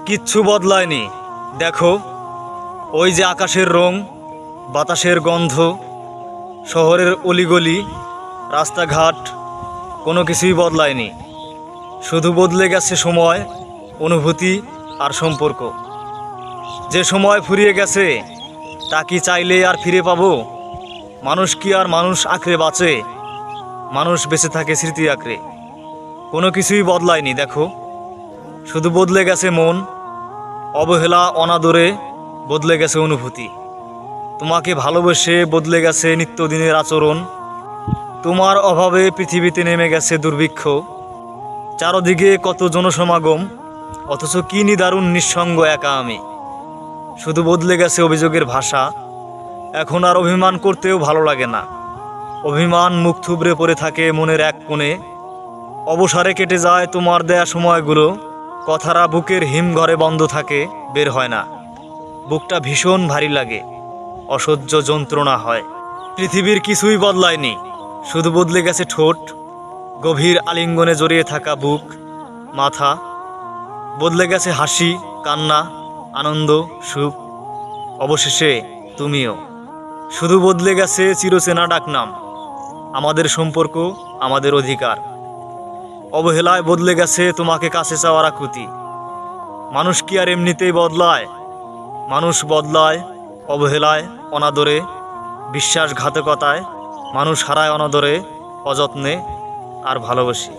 কিচ্ছু বদলায়নি। দেখো, ওই যে আকাশের রং, বাতাসের গন্ধ, শহরের অলিগলি, রাস্তাঘাট, কোনো কিছুই বদলায়নি। শুধু বদলে গেছে সময়, অনুভূতি আর সম্পর্ক। যে সময় ফুরিয়ে গেছে তা কি চাইলে আর ফিরে পাবো? মানুষ কি আর মানুষ আঁকড়ে বাঁচে? মানুষ বেঁচে থাকে স্মৃতি আঁকড়ে। কোনো কিছুই বদলায়নি। দেখো, শুধু বদলে গেছে মন, অবহেলা, অনাদরে বদলে গেছে অনুভূতি। তোমাকে ভালোবেসে বদলে গেছে নিত্যদিনের আচরণ। তোমার অভাবে পৃথিবীতে নেমে গেছে দুর্ভিক্ষ। চারদিকে কত জনসমাগম, অথচ কি নিদারুণ নিঃসঙ্গ একা আমি। শুধু বদলে গেছে অভিযোগের ভাষা। এখন আর অভিমান করতেও ভালো লাগে না। অভিমান মুখ থুবড়ে পড়ে থাকে মনের এক কোণে। অবসরে কেটে যায় তোমার দেয়া সময়গুলো। কথারা বুকের হিমঘরে বন্ধ থাকে, বের হয় না। বুকটা ভীষণ ভারী লাগে, অসহ্য যন্ত্রণা হয়। পৃথিবীর কিছুই বদলায়নি, শুধু বদলে গেছে ঠোঁট, গভীর আলিঙ্গনে জড়িয়ে থাকা বুক, মাথা। বদলে গেছে হাসি, কান্না, আনন্দ, সুখ, অবশেষে তুমিও। শুধু বদলে গেছে চিরচেনা ডাকনাম, আমাদের সম্পর্ক, আমাদের অধিকার। অবহেলায় বদলে গেছে তোমাকে কাছে চাওয়ার আকুতি। মানুষ কি আর এমনিতেই বদলায়? মানুষ বদলায় অবহেলায়, অনাদরে, বিশ্বাসঘাতকতায়। মানুষ হারায় অনাদরে, অযত্নে আর ভালোবাসি।